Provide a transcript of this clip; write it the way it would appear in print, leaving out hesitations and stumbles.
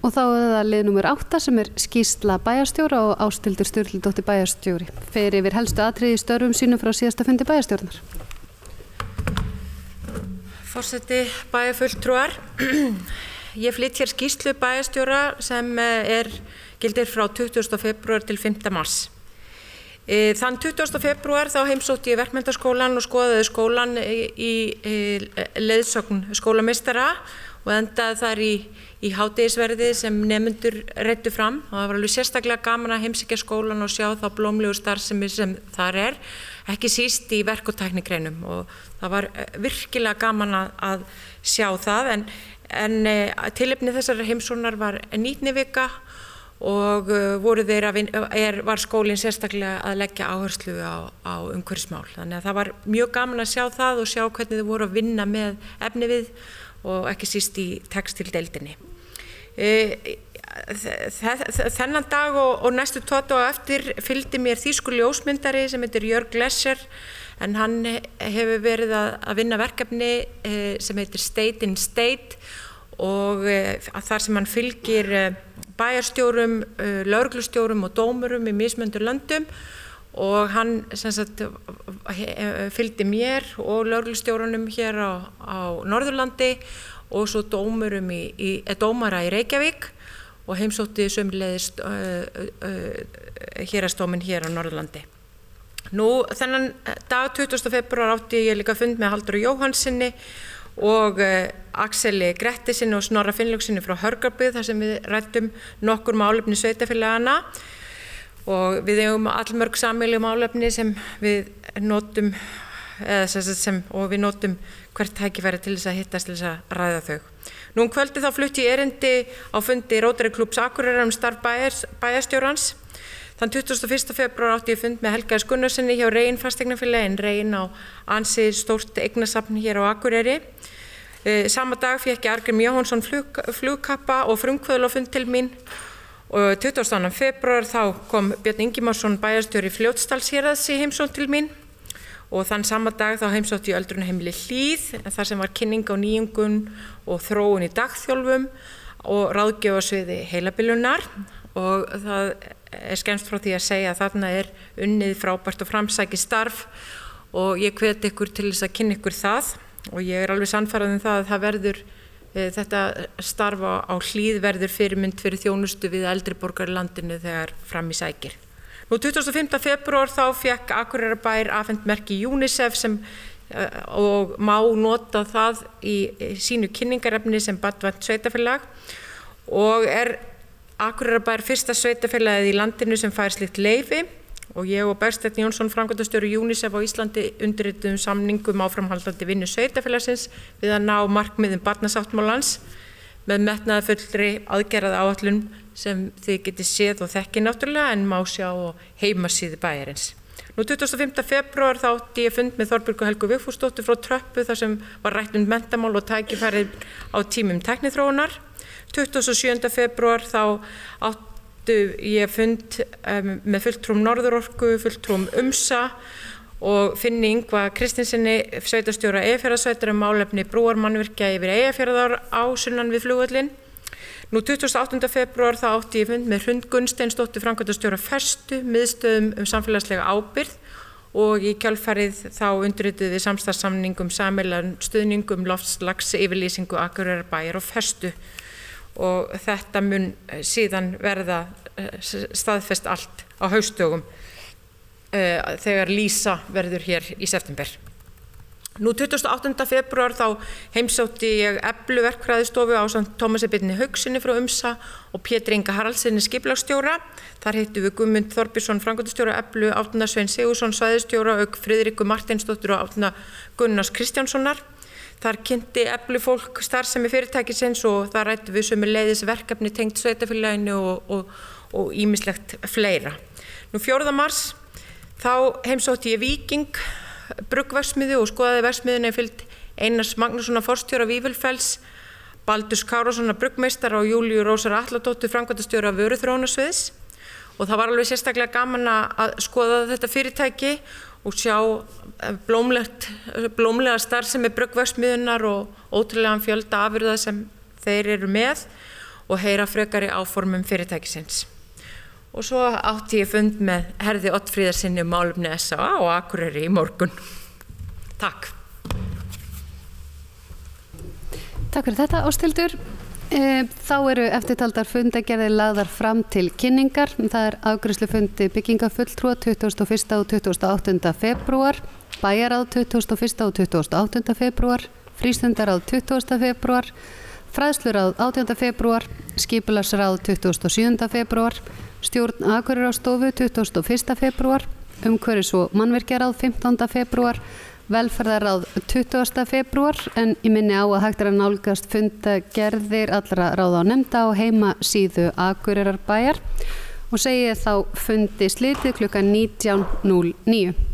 Og þá það lið númer 8 sem skýrsla bæjarstjóra og Ásthildur Sturludóttir bæjarstjóri. Fer yfir helstu atriði í störfum sínum frá síðasta fundi bæjarstjórnar. Forseti, bæjarfulltrúar. Ég flyt hér skýrslu bæjarstjóra sem gildir frá 20. febrúar til 5. mars. Þann 20. febrúar þá heimsótti ég verkmenntaskólann og skoðaði skólann í leiðsögn skólameistara og endaði þar í hádegisverði sem nemendur reiddu fram. Og það var alveg sérstaklega gaman að heimsækja skólann og sjá þá blómlegu starfsemi sem þar ekki síst í verk- og tæknigreinum, og það var virkilega gaman að sjá það. En tilefni þessar heimsóknar var nýtnivika og var skólinn sérstaklega að leggja áherslu á umhverfismál. Þannig að það var mjög gaman að sjá það og sjá hvernig þau voru að vinna með efnivið og ekki síst í textildeildinni. Þennan dag og næstu 2 daga eftir fylgdi mér þýskur ljósmyndari sem heitir Jörg Lesser, en hann hefur verið að vinna verkefni sem heitir State in State, og þar sem hann fylgir bæjarstjórum, lögreglustjórum og dómurum í mismunandi löndum, og hann fylgdi mér og lögreglustjórunum hér á Norðurlandi og svo dómara í Reykjavík, og heimsótti sömuleiðis héraðsdóminn hér á Norðurlandi. Nú, þennan dag 20. febrúar átti ég líka fund með Halldóri Jóhannsssyni og Axeli Grettisinni og Snorra Finnlaugssyni frá Hörgarbyggð, þar sem við ræddum nokkur málefni sveitarfélagana, og við eigum allmörg sameiginleg málefni sem við notum og við notum hvert tækifæri til þess að hittast til þess að ræða þau. Nú kvöldi þá flutti ég erindi á fundi Rotary Klúbbs Akureyrar starf bæjarstjórans. Þann 21. febrúar átti ég fund með Helga S. Gunnarsssyni hjá Rein fasteignafélagi, en Rein á ansi stórt eignasafn hér á Akureyri. Sama dag fékk ég Arngrim Jóhannsson flugkappa og frumkvöðul á fund til mín, og 22. febrúar þá kom Björn Ingimarsson bæjarstjóri Fljótsdalshéraðs í heimsókn til mín, og þann sama dag þá heimsótti ég öldrunarheimili Hlíð, þar sem var kynning á nýjungun og þróun í dagþjálfum og ráðgjöf á sviði heilabilunar, og það skemmst frá því að segja að þarna unnið frábært og framsækið starf, og ég hvet ykkur til þess að kynna ykkur það, og ég alveg sannfærð það að það verður þetta starf á Hlíð verður fyrirmynd fyrir þjónustu við eldri borgar í landinu þegar fram í sækir. Nú 25. febrúar þá fékk Akureyrarbær afhent merki UNICEF og má nota það í sínu kynningarefni sem barnvænt sveitarfélag, og Akureyrarbær fyrsta sveitarfélagið í landinu sem fær slíkt leyfi, og ég og Bergsteinn Jónsson, framkvæmdastjóri UNICEF á Íslandi, undirrituðum samningum áframhaldandi vinnu sveitarfélagsins við að ná markmiðum barnasáttmálans með metnaðarfullri aðgerðaáætlun sem þið getið séð og þekkið náttúrulega, en má sjá á heimasíðu bæjarins. Nú 25. febrúar þá átti ég fund með Þorbjörgu Helgu Vigfúsdóttur frá Tröppu, þar sem var rætt menntamál og tækifæri á tímum tækniþróunar. 27. febrúar þá átti ég fund með fulltrúum Norðurorku, fulltrúum UMSA og Finni Ingva Kristinsinni, sveitarstjóra Eyjafjarðarsveitar, málefni brúarmannvirkja yfir Eyjafjarðar á sunnan við flugvöllinn. Nú 28. febrúar þá átti ég fund með Hrund Gunnsteinsdóttur, framkvæmdastjóra Festu, miðstöðum samfélagslega ábyrgð, og í kjölfarið þá undirrituðum við samstarfssamning sameiginlegan stuðning loftslagsyfirlýsingu Akureyrarbæjar og Festu, og þetta mun síðan verða staðfest allt á haustdögum þegar lýsa verður hér í september. Nú 28. febrúar þá heimsótti ég Eflu verkfræðistofu ásamt Tómasi Birni Haukssyni frá UMSA og Pétri Inga Haraldssyni skipulagsstjóra. Þar hittum við Guðmund Þorbjörnsson, framkvæmdastjóra Eflu, Árna Svein Sigurðsson, svæðisstjóra, auk Friðriku Marteinsdóttur og Árna Gunnars Kristjánssonar. Þar kynnti Eflu fólk starfsemi fyrirtækisins, og þar ræddum við sömuleiðis verkefni tengt sveitarfélaginu og ýmislegt fleira. Nú 4. mars þá heimsótti ég Víking bruggverksmiðju og skoðaði verksmiðjuna í fylgd Einars Magnússonar forstjóra Vífilfells, Baldurs Kárasonar bruggmeistara og Júlíu Rósar Atladóttur, framkvæmdastjóra vöruþróunarsviðs, og það var alveg sérstaklega gaman að skoða þetta fyrirtæki og sjá blómlega starfsemi bruggverksmiðjunnar og ótrúlegan fjölda afurða sem þeir eru með, og heyra frekari áformum fyrirtækisins. Og svo átti ég fund með Herði Oddfríðarsinni málefni SA og Akureyri í morgun. Takk. Takk fyrir þetta, Ásthildur. Þá eru eftirtaldar fundagerðir lagðar fram til kynningar. Það afgreiðslufundi byggingafulltrúa 21. og 28. febrúar, bæjaráð 21. og 28. febrúar, frístundaráð 20. febrúar, fræðsluráð 18. febrúar, skipulagsráð 27. febrúar, stjórn Akureyrarstofu 21. febrúar, umhverfis- og mannvirkjaráð 15. febrúar, velferðarráð 20. febrúar, en ég minni á að hægt að nálgast fundagerðir allra ráða og nefnda á heimasíðu Akureyrarbæjar og segi þá fundi slitið klukkan 19:09.